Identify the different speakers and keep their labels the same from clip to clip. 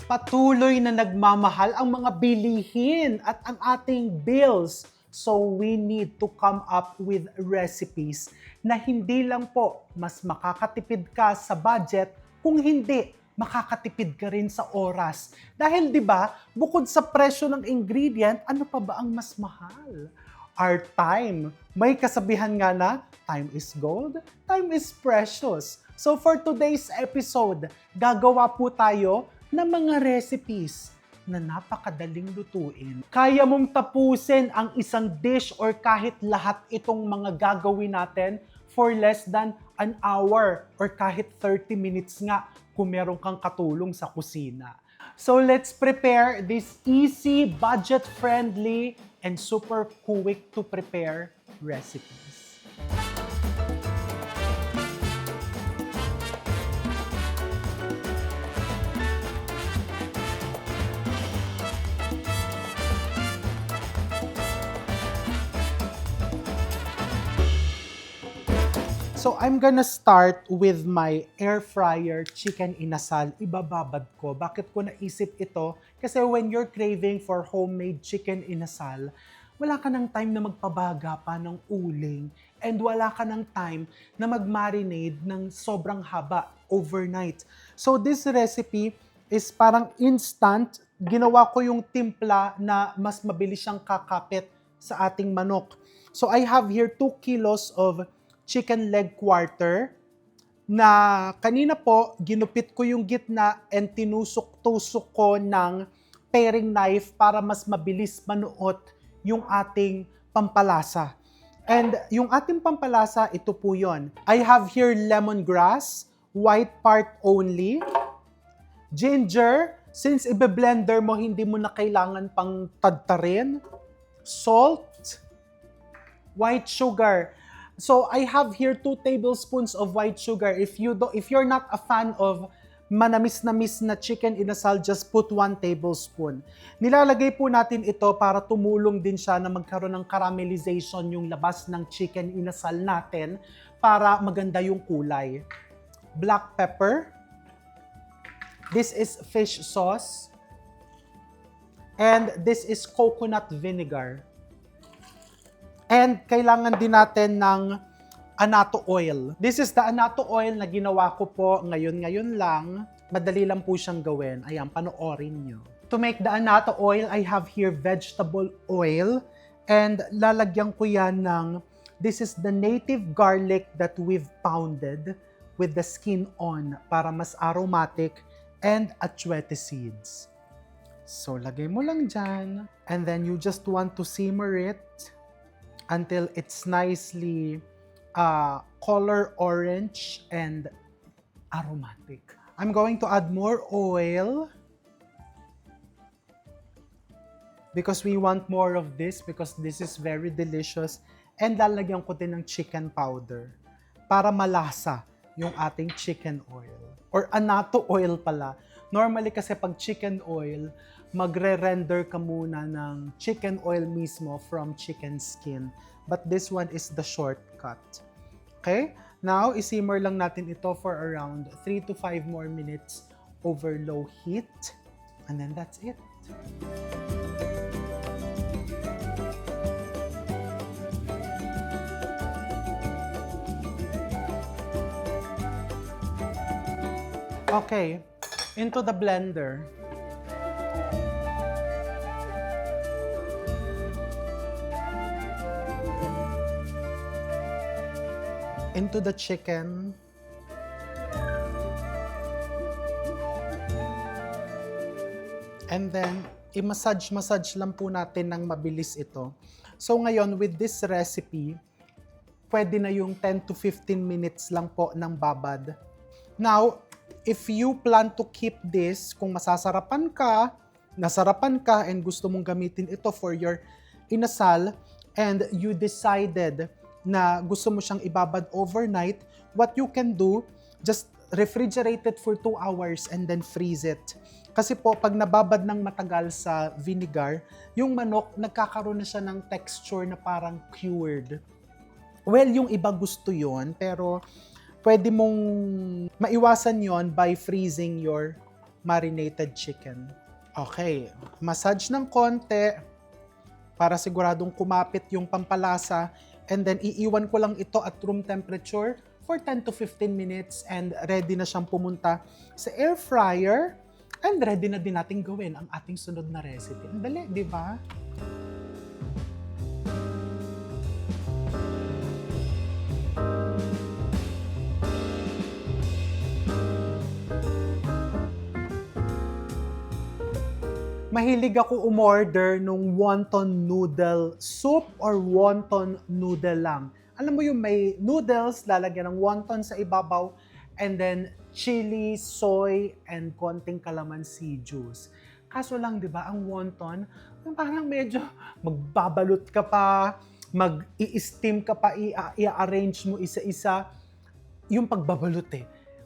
Speaker 1: Patuloy na nagmamahal ang mga bilihin at ang ating bills. So we need to come up with recipes na hindi lang po mas makakatipid ka sa budget, kung hindi, makakatipid ka rin sa oras. Dahil 'di ba, bukod sa presyo ng ingredient, ano pa ba ang mas mahal? Our time. May kasabihan nga na, time is gold, time is precious. So for today's episode, gagawa po tayo ng mga recipes na napakadaling lutuin. Kaya mong tapusin ang isang dish or kahit lahat itong mga gagawin natin for less than an hour or kahit 30 minutes nga kung meron kang katulong sa kusina. So let's prepare this easy, budget-friendly, and super quick to prepare recipes. So I'm gonna start with my air fryer chicken inasal. Ibababad ko. Bakit ko naisip ito? Kasi when you're craving for homemade chicken inasal, wala ka ng time na magpabaga pa ng uling and wala ka ng time na mag-marinate ng sobrang haba overnight. So this recipe is parang instant. Ginawa ko yung timpla na mas mabilis siyang kakapit sa ating manok. So I have here 2 kilos of chicken leg quarter na kanina po ginupit ko yung gitna and tinusok-tusok ko ng paring knife para mas mabilis manuot yung ating pampalasa. And yung ating pampalasa, ito po yon. I have here lemongrass, white part only, ginger, since ibe-blender mo, hindi mo na kailangan pang tadtarin, salt, white sugar. So I have here 2 tablespoons of white sugar. If you're not a fan of manamis-namis na chicken inasal, just put 1 tablespoon. Nilalagay po natin ito para tumulong din siya na magkaroon ng caramelization yung labas ng chicken inasal natin para maganda yung kulay. Black pepper. This is fish sauce. And this is coconut vinegar. And kailangan din natin ng annatto oil. This is the annatto oil na ginawa ko po ngayon lang. Madali lang po siyang gawin. Ayan, panoorin nyo. To make the annatto oil, I have here vegetable oil. And lalagyan ko yan ng, this is the native garlic that we've pounded with the skin on para mas aromatic, and achuete seeds. So, lagay mo lang dyan. And then you just want to simmer it until it's nicely color orange and aromatic. I'm going to add more oil because we want more of this because this is very delicious. And lalagyan ko din ng chicken powder para malasa yung ating chicken oil. Or annatto oil pala. Normally kasi pag chicken oil, magre-render ka muna ng chicken oil mismo from chicken skin. But this one is the shortcut. Okay? Now, isimmer lang natin ito for around 3 to 5 more minutes over low heat. And then that's it. Okay, into the blender. Into the chicken. And then, i-massage lang po natin ng mabilis ito. So ngayon, with this recipe, pwede na yung 10 to 15 minutes lang po ng babad. Now, if you plan to keep this, kung nasarapan ka and gusto mong gamitin ito for your inasal, and you decided na gusto mo siyang ibabad overnight, what you can do, just refrigerate it for 2 hours and then freeze it. Kasi po, pag nababad ng matagal sa vinegar, yung manok, nagkakaroon na siya ng texture na parang cured. Well, yung iba gusto yon, pero pwede mong maiwasan yon by freezing your marinated chicken. Okay, massage ng konti para siguradong kumapit yung pampalasa, and then iiwan ko lang ito at room temperature for 10 to 15 minutes and ready na siyang pumunta sa air fryer, and ready na din natin gawin ang ating sunod na recipe. Ang dali, di ba? Mahilig ako umorder nung wonton noodle soup or wonton noodle lang. Alam mo yung may noodles, lalagyan ng wonton sa ibabaw, and then chili, soy, and konting calamansi juice. Kaso lang, di ba, ang wonton, parang medyo magbabalot ka pa, mag-i-steam ka pa, i-arrange mo isa-isa. Yung pagbabalot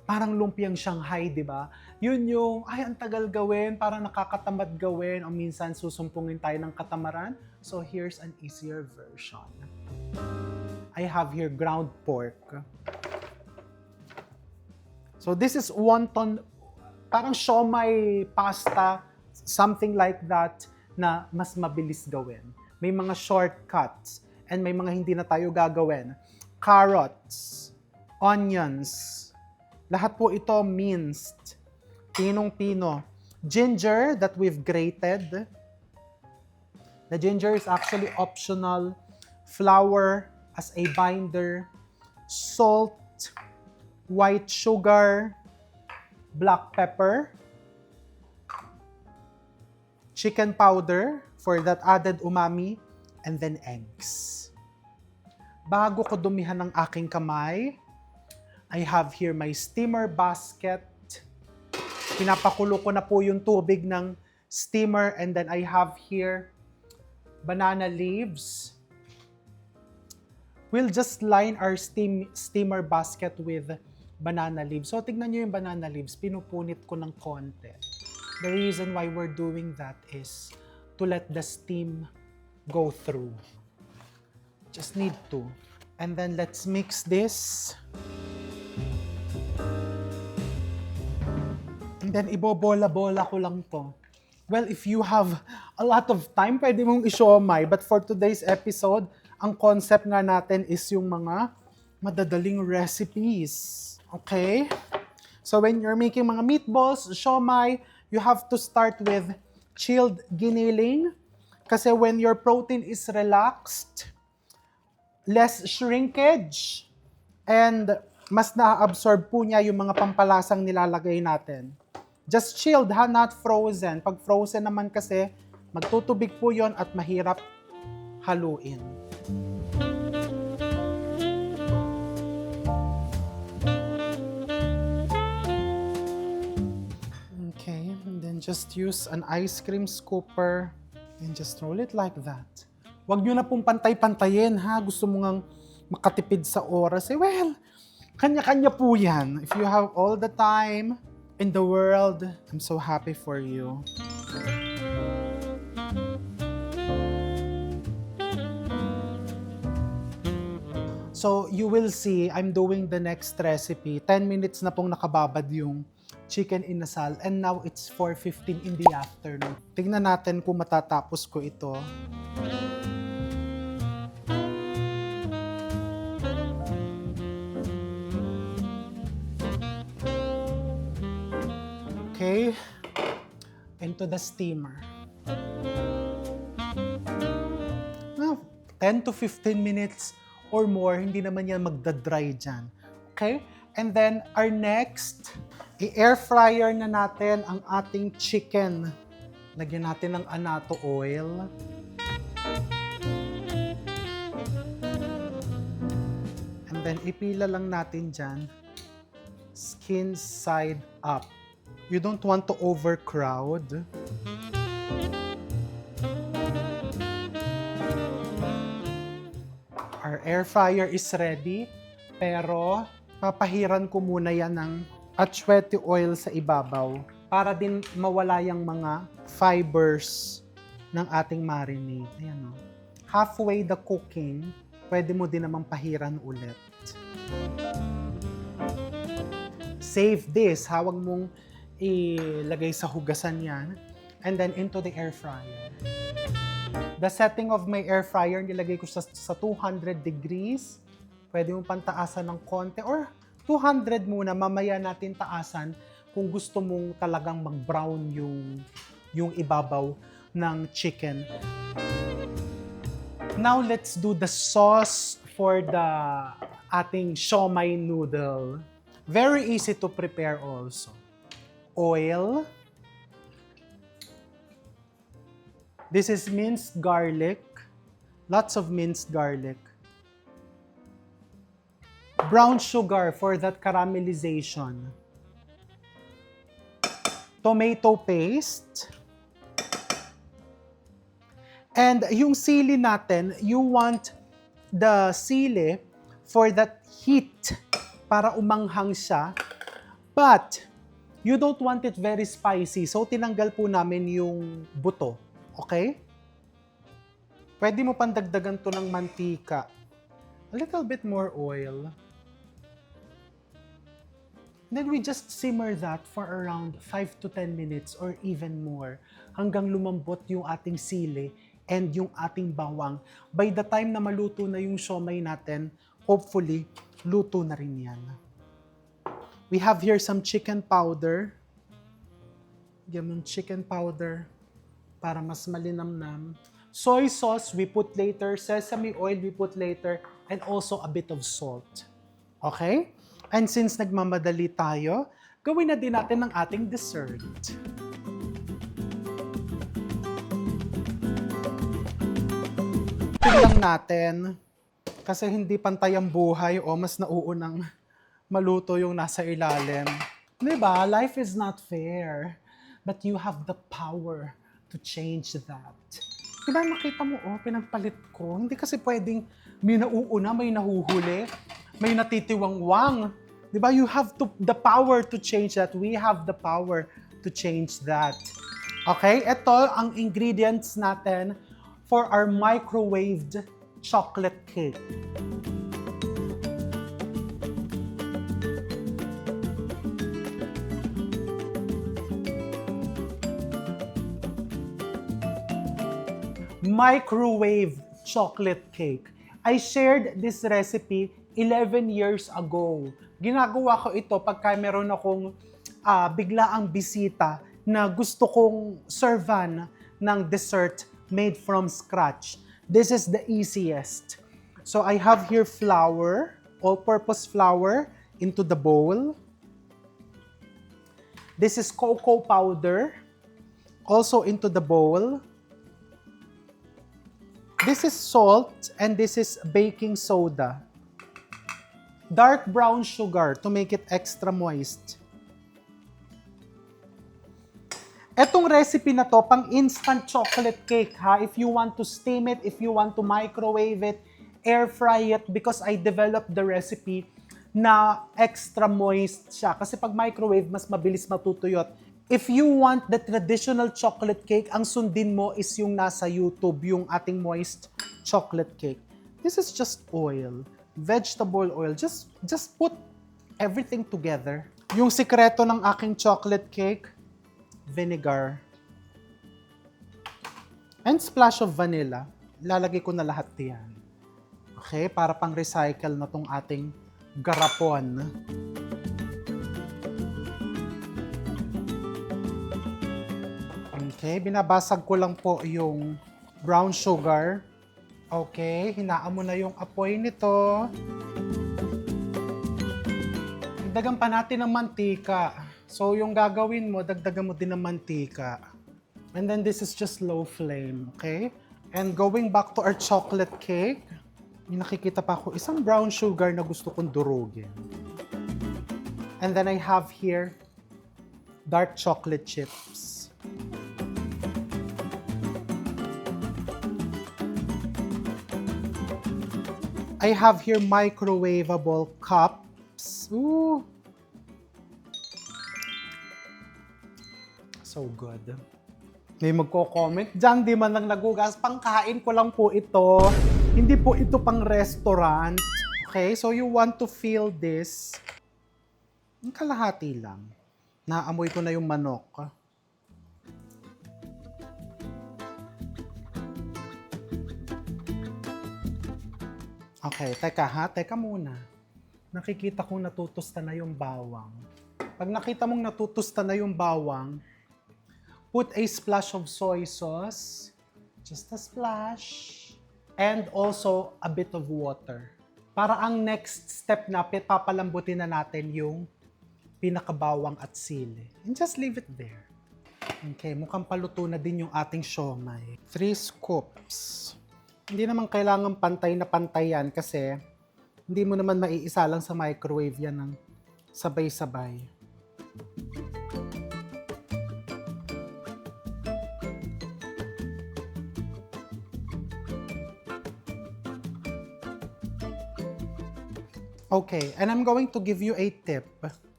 Speaker 1: parang lumpiang Shanghai, di ba? Yun yung, ay, ang tagal gawin, parang nakakatamad gawin, o minsan susumpungin tayo ng katamaran. So here's an easier version. I have here ground pork. So this is wonton, parang siomai pasta, something like that, na mas mabilis gawin. May mga shortcuts, and may mga hindi na tayo gagawin. Carrots, onions, lahat po ito minced. Pinong-pino. Ginger that we've grated. The ginger is actually optional. Flour as a binder. Salt, white sugar, black pepper, chicken powder for that added umami, and then eggs. Bago ko dumihan ng aking kamay, I have here my steamer basket. Pinapakulo ko na po yung tubig ng steamer, and then I have here banana leaves. We'll just line our steamer basket with banana leaves. So tignan nyo yung banana leaves, pinupunit ko ng konti. The reason why we're doing that is to let the steam go through. Just need to. And then let's mix this. And then ibobola-bola ko lang to. Well, if you have a lot of time, pwede mong i-siomai. But for today's episode, ang concept nga natin is yung mga madadaling recipes. Okay? So when you're making mga meatballs, siomai, you have to start with chilled giniling. Kasi when your protein is relaxed, less shrinkage, and mas na-absorb po niya yung mga pampalasang nilalagay natin. Just chilled ha, not frozen. Pag frozen naman kasi, magtutubig po yon at mahirap haluin. Okay, and then just use an ice cream scooper and just roll it like that. Huwag nyo na pong pantay-pantayin ha. Gusto mo ngang makatipid sa oras. Well, kanya-kanya po yan. If you have all the time in the world, I'm so happy for you. So, you will see, I'm doing the next recipe. 10 minutes na pong nakababad yung chicken inasal, and now it's 4:15 in the afternoon. Tingnan natin kung matatapos ko ito. Okay, into the steamer. Now, 10 to 15 minutes or more, hindi naman yan magda-dry dyan. Okay? And then, our next, i-air fryer na natin ang ating chicken. Lagyan natin ng annatto oil. And then, ipila lang natin dyan, skin side up. You don't want to overcrowd. Our air fryer is ready, pero papahiran ko muna yan ng atsuete oil sa ibabaw para din mawala yung mga fibers ng ating marinade. Ayan o. Halfway the cooking, pwede mo din namang pahiran ulit. Save this, hawag mong ilagay sa hugasan yan. And then into the air fryer. The setting of my air fryer, nilagay ko sa 200 degrees. Pwede mo pantaasan ng konti or 200 muna, mamaya natin taasan kung gusto mong talagang mag-brown yung ibabaw ng chicken. Now let's do the sauce for the ating siomai noodle. Very easy to prepare also. Oil. This is minced garlic. Lots of minced garlic. Brown sugar for that caramelization. Tomato paste. And yung sili natin, you want the sili for that heat para umanghang siya. But you don't want it very spicy. So tinanggal po namin yung buto. Okay? Pwede mo pandagdagan to ng mantika. A little bit more oil. Then we just simmer that for around 5 to 10 minutes or even more hanggang lumambot yung ating sili and yung ating bawang. By the time na maluto na yung siomai natin, hopefully, luto na rin yan. We have here some chicken powder. Yung chicken powder para mas malinamnam. Soy sauce, we put later. Sesame oil, we put later. And also a bit of salt. Okay? And since nagmamadali tayo, gawin na din natin ang ating dessert. Tingnan natin, kasi hindi pantay ang buhay o mas nauunang maluto yung nasa ilalim. Diba? Life is not fair. But you have the power to change that. Diba makita mo, pinagpalit ko. Hindi kasi pwedeng may nauuna, may nahuhuli, may natitiwangwang. Diba? You have the power to change that. We have the power to change that. Okay? Ito ang ingredients natin for our microwaved chocolate cake. Microwave chocolate cake. I shared this recipe 11 years ago. Ginagawa ko ito pagka meron akong biglaang bisita na gusto kong servan ng dessert made from scratch. This is the easiest. So I have here flour, all-purpose flour into the bowl. This is cocoa powder, also into the bowl. This is salt and this is baking soda. Dark brown sugar to make it extra moist. Etong recipe na to, pang instant chocolate cake ha. If you want to steam it, if you want to microwave it, air fry it, because I developed the recipe na extra moist siya. Kasi pag microwave, mas mabilis matutuyot. If you want the traditional chocolate cake, ang sundin mo is yung nasa YouTube, yung ating moist chocolate cake. This is just oil, vegetable oil. Just put everything together. Yung sikreto ng aking chocolate cake, vinegar. And splash of vanilla. Lalagay ko na lahat yan. Okay? Para pang recycle na tong ating garapon. Okay, binabasag ko lang po yung brown sugar. Okay, hinaan mo na yung apoy nito. Dagdagan pa natin ng mantika. So, yung gagawin mo, dagdagan mo din ng mantika. And then this is just low flame, okay? And going back to our chocolate cake, may nakikita pa ako isang brown sugar na gusto kong durugin. And then I have here dark chocolate chips. I have here microwavable cups. Ooh. So good. May magko-comment dyan, di man lang nagugas. Pangkain ko lang po ito. Hindi po ito pang restaurant. Okay, so you want to feel this. Ang kalahati lang. Naamoy ko na yung manok. Okay, teka ha, teka muna. Nakikita kong natutusta na yung bawang. Pag nakita mong natutusta na yung bawang, put a splash of soy sauce, just a splash, and also a bit of water. Para ang next step na papalambutin na natin yung pinakabawang at sili. And just leave it there. Okay, mukhang paluto na din yung ating siomai. 3 scoops. Hindi naman kailangan pantay na pantay yan kasi hindi mo naman maiisa lang sa microwave yan ng sabay-sabay. Okay, and I'm going to give you a tip.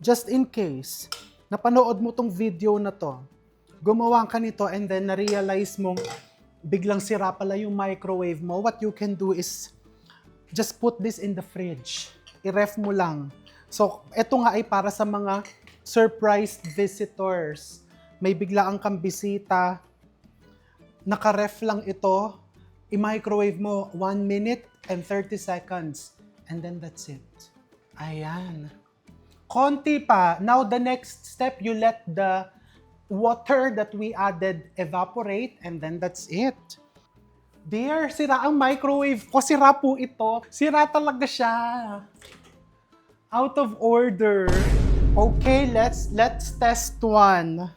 Speaker 1: Just in case, napanood mo tong video na to, gumawa ka nito and then na-realize mong biglang sira pala yung microwave mo, what you can do is just put this in the fridge. I-ref mo lang. So, eto nga ay para sa mga surprised visitors. May biglaan kang bisita, naka-ref lang ito, i-microwave mo 1 minute and 30 seconds. And then that's it. Ayan. Konti pa. Now, the next step, you let the water that we added evaporate and then that's it. Dear, sira ang microwave ko. Sira po ito. Sira talaga siya. Out of order. Okay, let's test one.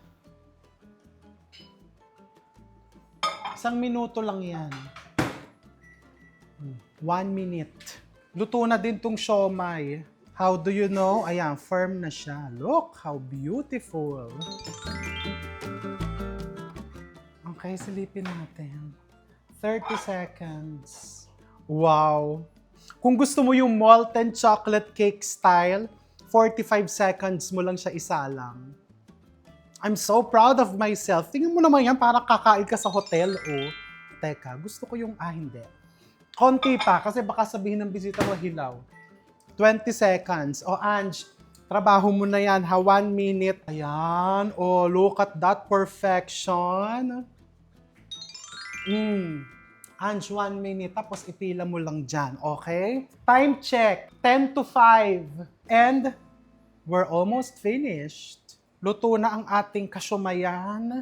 Speaker 1: 1 minuto lang yan. 1 minute. Luto na din tong siomai. How do you know? Ayan, firm na siya. Look, how beautiful. Okay, silipin natin. 30 seconds. Wow. Kung gusto mo yung molten chocolate cake style, 45 seconds mo lang siya isalang. I'm so proud of myself. Tingnan mo naman yan, parang kakain ka sa hotel. Oh, teka, gusto ko yung, hindi. Konti pa, kasi baka sabihin ng bisita mo hilaw. 20 seconds. O, Ange, trabaho mo na yan, ha? 1 minute. Ayan. Oh, look at that perfection. Ange, 1 minute. Tapos ipila mo lang dyan. Okay? Time check. 10 to 5. And we're almost finished. Luto na ang ating kasiomayan.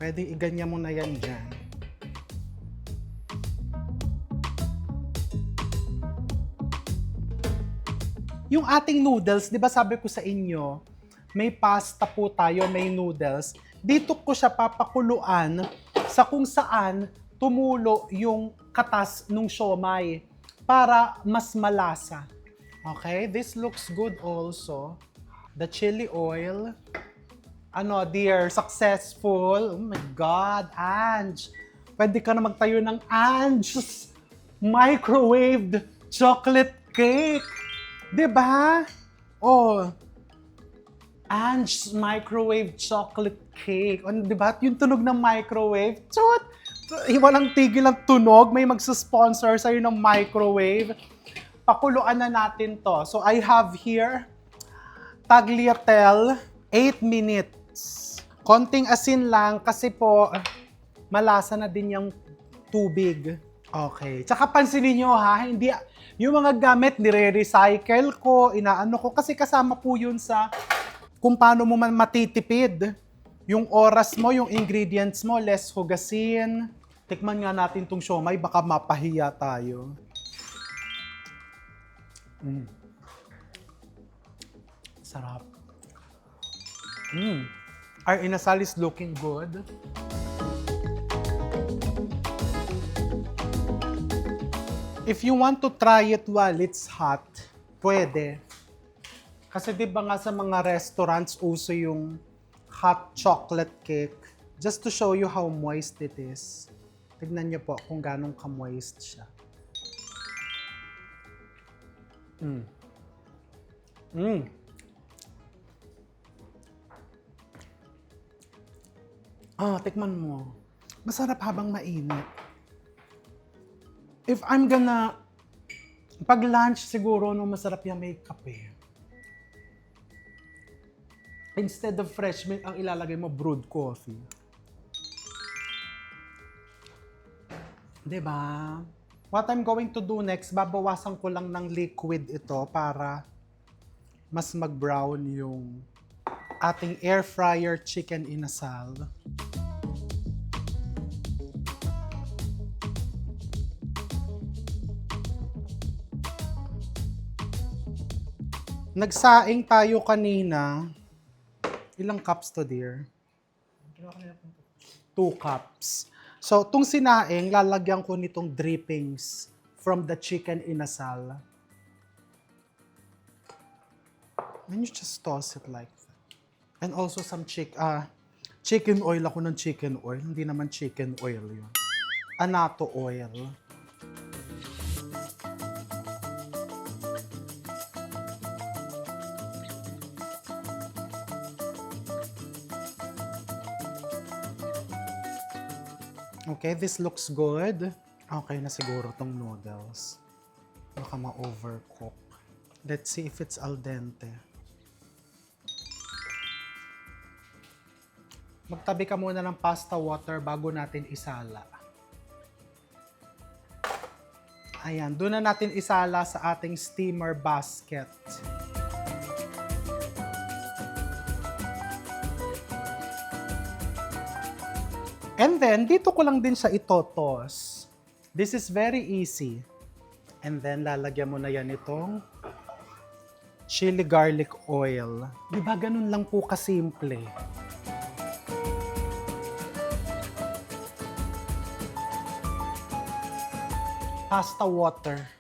Speaker 1: Pwede iganyan mo na yan dyan. Yung ating noodles, di ba sabi ko sa inyo, may pasta po tayo, may noodles. Dito ko siya papakuluan sa kung saan tumulo yung katas ng siomai para mas malasa. Okay, this looks good also. The chili oil. Ano, dear, successful. Oh my God, Ange. Pwede ka na magtayo ng Ange's microwaved chocolate cake. Diba? Oh, Ange's microwave chocolate cake. Ano, diba? Yung tunog ng microwave. Chot! Walang tigil ang tunog. May magsusponsor sa'yo ng microwave. Pakuluan na natin to. So, I have here tagliatelle, 8 minutes. Konting asin lang kasi po, malasa na din yung tubig. Okay. Tsaka pansinin nyo ha, hindi, yung mga gamit, nire-recycle ko, inaano ko, kasi kasama po yun sa kung paano mo man matitipid. Yung oras mo, yung ingredients mo, less hugasin. Tikman nga natin tong siomai, baka mapahiya tayo. Sarap. Our inasal is looking good. If you want to try it while it's hot, pwede. Kasi di ba nga sa mga restaurants, uso yung hot chocolate cake. Just to show you how moist it is. Tignan niyo po kung ganong ka-moist siya. Tikman mo. Masarap habang mainit. If I'm gonna Pag lunch siguro, no, masarap yung may kape. Instead of fresh milk, ang ilalagay mo brewed coffee. 'Di ba? What I'm going to do next, babawasan ko lang ng liquid ito para mas mag-brown yung ating air fryer chicken inasal. Nagsaing tayo kanina. Ilang cups to, dear? 2 cups. So, itong sinaing, lalagyan ko nitong drippings from the chicken inasal. And you just toss it like that. And also some chicken oil. Ako ng chicken oil. Hindi naman chicken oil yun. Anato oil. Okay, this looks good. Okay na siguro tong noodles. Baka ma-overcook. Let's see if it's al dente. Magtabi ka muna ng pasta water bago natin isala. Ayan, doon na natin isala sa ating steamer basket. And then, dito ko lang din siya itotos. This is very easy. And then, lalagyan mo na yan itong chili garlic oil. Di ba ganun lang po kasimple? Pasta water.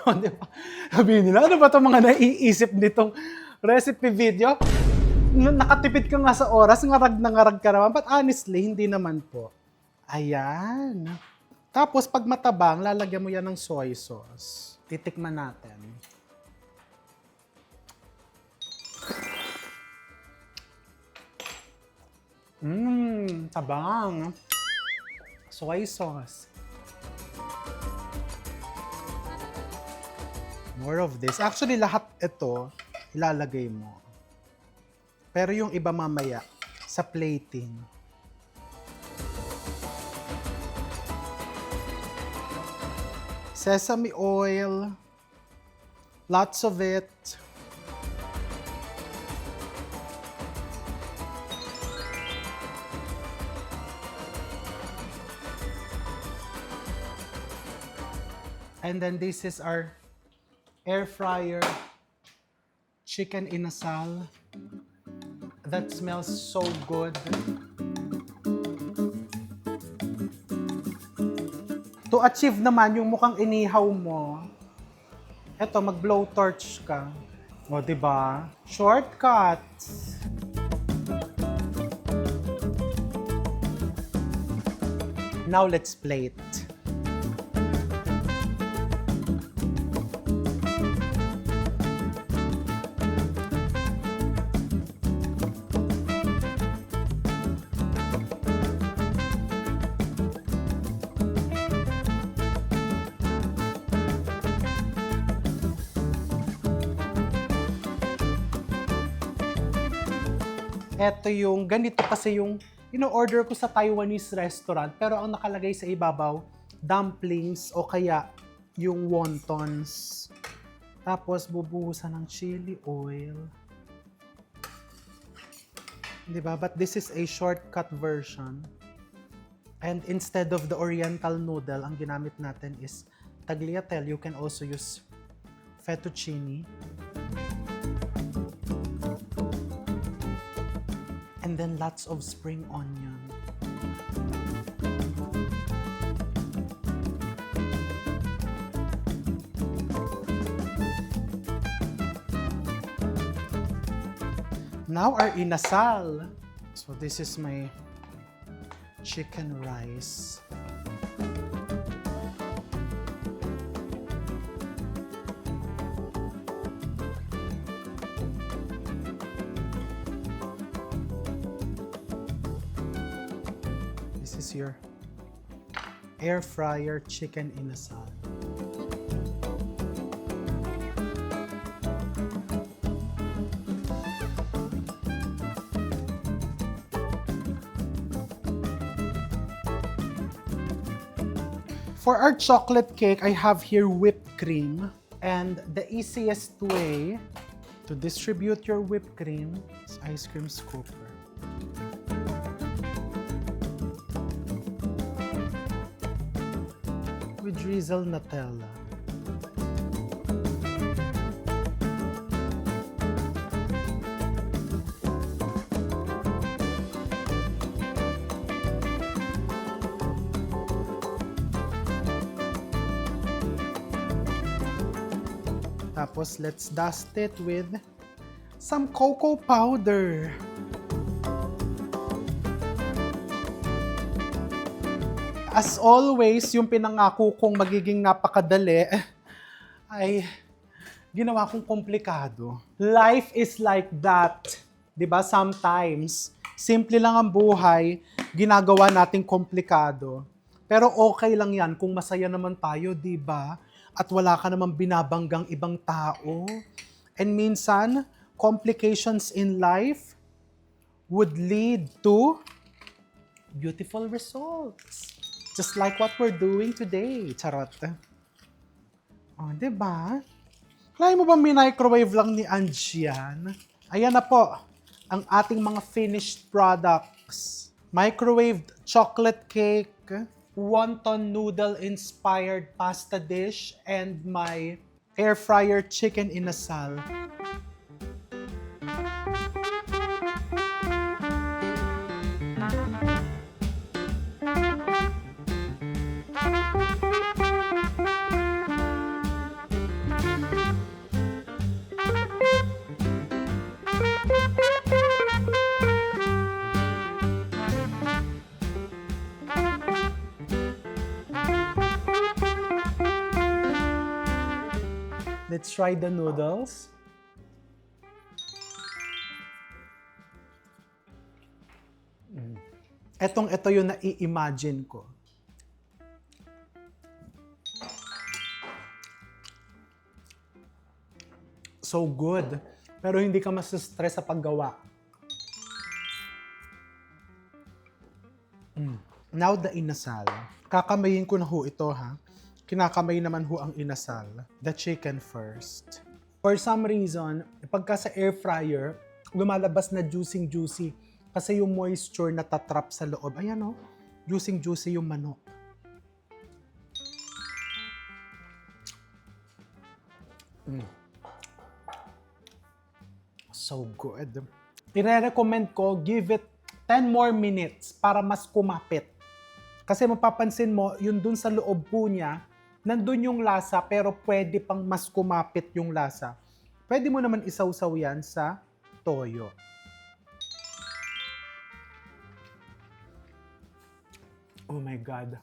Speaker 1: Di ba? Sabihin nila, ano ba itong mga naiisip nitong recipe video? Nakatipid ka nga sa oras, ngarag na ngarag ka naman. But honestly, hindi naman po. Ayan. Tapos, pag matabang, lalagyan mo yan ng soy sauce. Titikman natin. Tabang. Soy sauce. More of this. Actually, lahat ito, ilalagay mo. Pero yung iba mamaya, sa plating. Sesame oil. Lots of it. And then this is our air fryer chicken inasal. That smells so good. To achieve naman yung mukhang inihaw mo, eto, mag-blowtorch ka. O, diba? Shortcut. Now, let's plate. Ito yung, ganito kasi yung ino-order ko sa Taiwanese restaurant, pero ang nakalagay sa ibabaw, dumplings o kaya yung wontons. Tapos bubuhusan ng chili oil. Diba? But this is a shortcut version. And instead of the oriental noodle, ang ginamit natin is tagliatelle. You can also use fettuccine. And then lots of spring onion. Now our inasal. So this is my chicken rice. This is your air fryer chicken inasal. For our chocolate cake, I have here whipped cream. And the easiest way to distribute your whipped cream is ice cream scooper. We drizzle Nutella. Tapos, let's dust it with some cocoa powder. As always, yung pinangako kong magiging napakadali ay ginawa kong komplikado. Life is like that. 'Di ba? Sometimes, simple lang ang buhay, ginagawa nating komplikado. Pero okay lang yan kung masaya naman tayo, 'di ba? At wala ka namang binabanggang ibang tao. And minsan, complications in life would lead to beautiful results. Just like what we're doing today. Charot. Oh, diba? Kaya mo ba microwave lang ni Ange yan? Ayan na po, ang ating mga finished products. Microwaved chocolate cake, wonton noodle-inspired pasta dish, and my air fryer chicken inasal. Let's try the noodles. Ito yung nai-imagine ko. So good. Pero hindi ka mas-stress sa paggawa. Now the inasal. Kakamayin ko na ho ito, ha. Kinakamay naman ho ang inasal. The chicken first. For some reason, pagka sa air fryer, lumalabas na juicy kasi yung moisture na tatrap sa loob. Ayan o, juicy yung manok. So good. I-recommend ko, give it 10 more minutes para mas kumapit. Kasi mapapansin mo, yun dun sa loob po niya, nandun yung lasa pero pwede pang mas kumapit yung lasa. Pwede mo naman isawsaw yan sa toyo. Oh my God.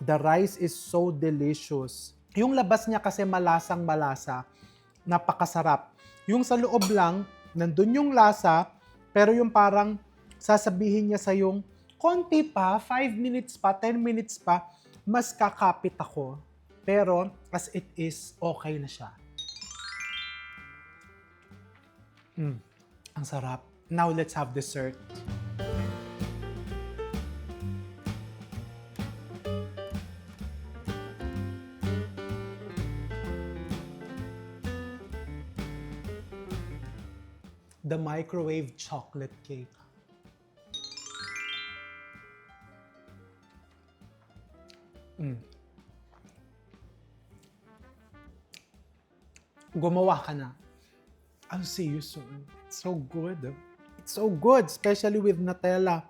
Speaker 1: The rice is so delicious. Yung labas niya kasi malasang-malasa, napakasarap. Yung sa loob lang, nandun yung lasa, pero yung parang sasabihin niya sa yung konti pa, 5 minutes pa, 10 minutes pa, mas kakapit ako. Pero as it is, okay na siya. Ang sarap. Now let's have dessert. The microwave chocolate cake. Gumawa ka na. I'll see you soon. It's so good. It's so good, especially with Nutella.